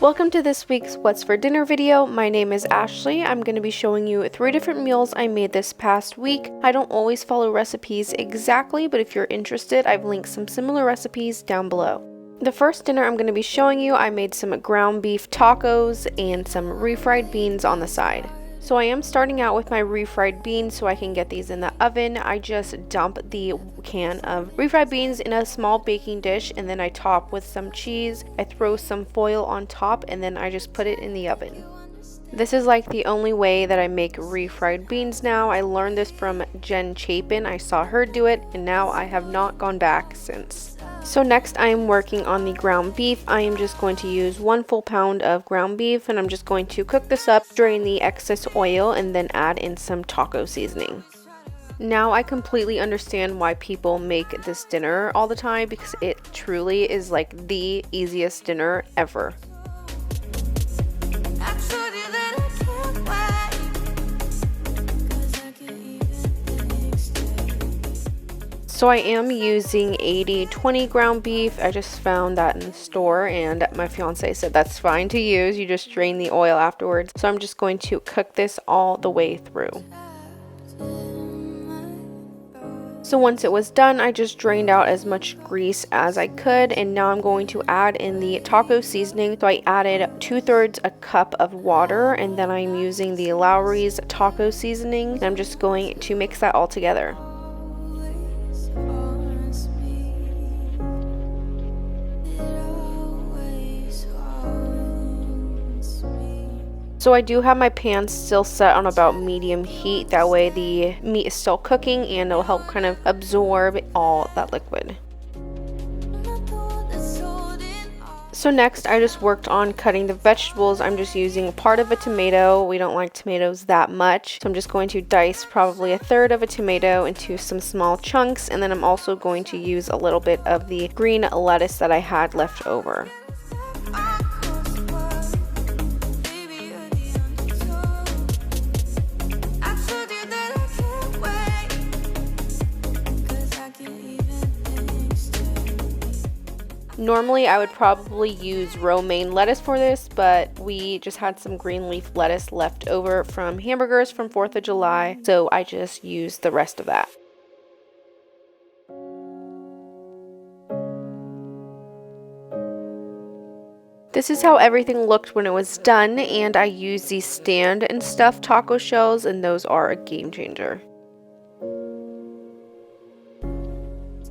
Welcome to this week's What's for Dinner video. My name is Ashley. I'm going to be showing you 3 different meals I made this past week. I don't always follow recipes exactly, but if you're interested, I've linked some similar recipes down below. The first dinner I'm going to be showing you, I made some ground beef tacos and some refried beans on the side. So I am starting out with my refried beans so I can get these in the oven. I just dump the can of refried beans in a small baking dish and then I top with some cheese. I throw some foil on top and then I just put it in the oven. This is like the only way that I make refried beans now. I learned this from Jen Chapin. I saw her do it and now I have not gone back since. So next I am working on the ground beef. I am just going to use 1 full pound of ground beef and I'm just going to cook this up, drain the excess oil, and then add in some taco seasoning. Now I completely understand why people make this dinner all the time because it truly is like the easiest dinner ever. So I am using 80-20 ground beef. I just found that in the store and my fiance said that's fine to use. You just drain the oil afterwards. So I'm just going to cook this all the way through. So once it was done, I just drained out as much grease as I could, and now I'm going to add in the taco seasoning. So I added 2/3 a cup of water, and then I'm using the Lowry's taco seasoning. And I'm just going to mix that all together. So I do have my pan still set on about medium heat, that way the meat is still cooking and it'll help kind of absorb all that liquid. So next I just worked on cutting the vegetables. I'm just using part of a tomato. We don't like tomatoes that much, so I'm just going to dice probably 1/3 of a tomato into some small chunks, and then I'm also going to use a little bit of the green lettuce that I had left over. Normally I would probably use romaine lettuce for this, but we just had some green leaf lettuce left over from hamburgers from 4th of July, so I just used the rest of that. This is how everything looked when it was done, and I used these stand and stuffed taco shells, and those are a game changer.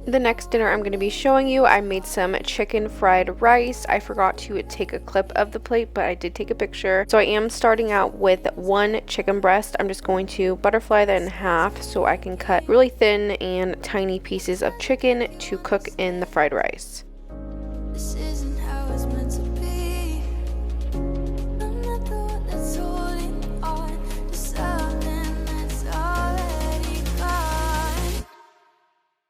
The next dinner I'm going to be showing you, I made some chicken fried rice. I forgot to take a clip of the plate, but I did take a picture. So I am starting out with 1 chicken breast. I'm just going to butterfly that in half so I can cut really thin and tiny pieces of chicken to cook in the fried rice. This isn't how it's meant to be. I'm not the one that's holding on to something that's already gone.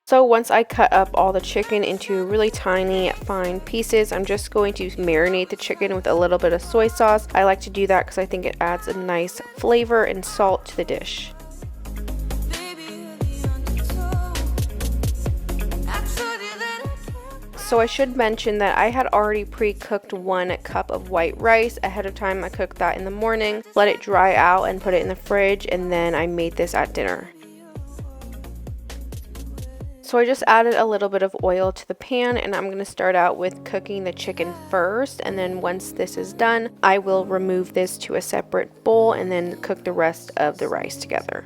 So once I cut up all the chicken into really tiny, fine pieces, I'm just going to marinate the chicken with a little bit of soy sauce. I like to do that because I think it adds a nice flavor and salt to the dish. So I should mention that I had already pre-cooked 1 cup of white rice ahead of time. I cooked that in the morning, let it dry out and put it in the fridge, and then I made this at dinner. So I just added a little bit of oil to the pan, and I'm going to start out with cooking the chicken first, and then once this is done, I will remove this to a separate bowl and then cook the rest of the rice together.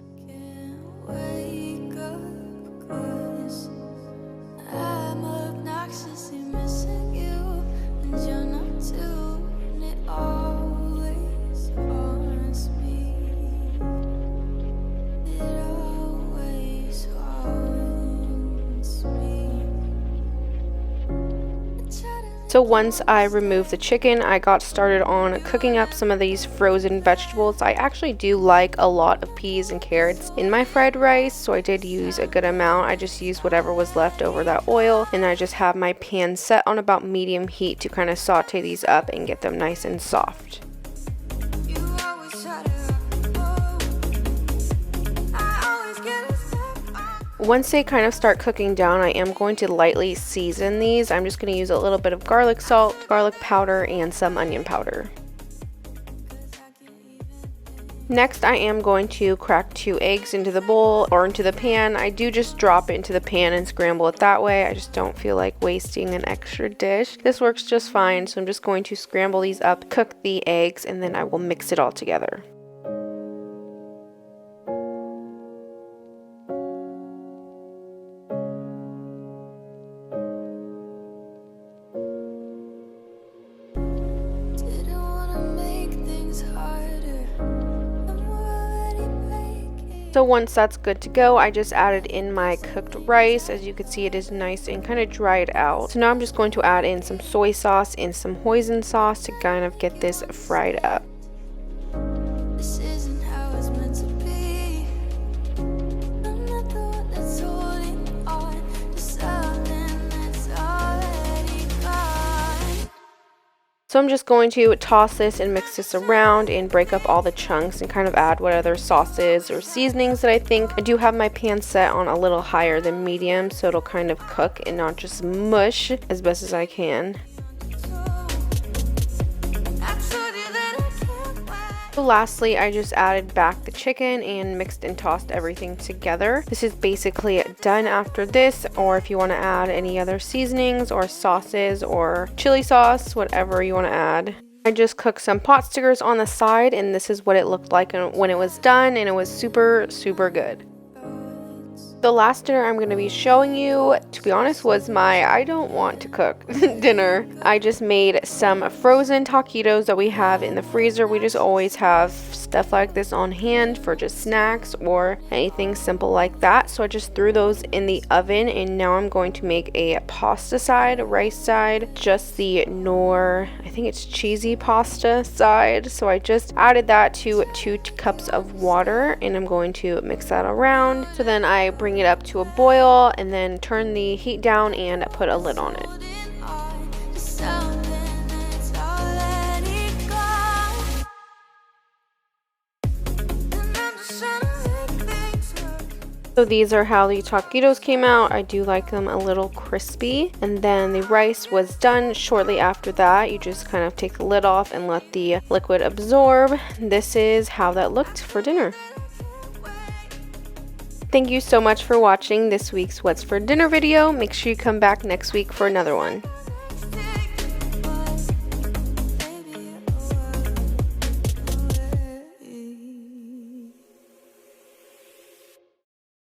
So once I removed the chicken, I got started on cooking up some of these frozen vegetables. I actually do like a lot of peas and carrots in my fried rice, so I did use a good amount. I just used whatever was left over that oil, and I just have my pan set on about medium heat to kind of saute these up and get them nice and soft. Once they kind of start cooking down, I am going to lightly season these. I'm just going to use a little bit of garlic salt, garlic powder, and some onion powder. Next, I am going to crack 2 eggs into the bowl or into the pan. I do just drop it into the pan and scramble it that way. I just don't feel like wasting an extra dish. This works just fine, so I'm just going to scramble these up, cook the eggs, and then I will mix it all together. So once that's good to go, I just added in my cooked rice. As you can see, it is nice and kind of dried out. So now I'm just going to add in some soy sauce and some hoisin sauce to kind of get this fried up. This isn't how it's meant to be. I'm not the one that's holding on to something that's already gone. So I'm just going to toss this and mix this around and break up all the chunks and kind of add what other sauces or seasonings that I think. I do have my pan set on a little higher than medium, so it'll kind of cook and not just mush as best as I can. So lastly, I just added back the chicken and mixed and tossed everything together. This is basically done after this, or if you want to add any other seasonings or sauces or chili sauce, whatever you want to add. I just cooked some pot stickers on the side, and this is what it looked like when it was done, and it was super, super good. The last dinner I'm going to be showing you, to be honest, was my I don't want to cook dinner. I just made some frozen taquitos that we have in the freezer. We just always have stuff like this on hand for just snacks or anything simple like that. So I just threw those in the oven, and now I'm going to make a pasta side, rice side, just the I think it's cheesy pasta side. So I just added that to 2 cups of water, and I'm going to mix that around. So then I bring it up to a boil and then turn the heat down and put a lid on it. So these are how the taquitos came out. I do like them a little crispy. And then the rice was done shortly after that. You just kind of take the lid off and let the liquid absorb. This is how that looked for dinner. Thank you so much for watching this week's What's for Dinner video. Make sure you come back next week for another one.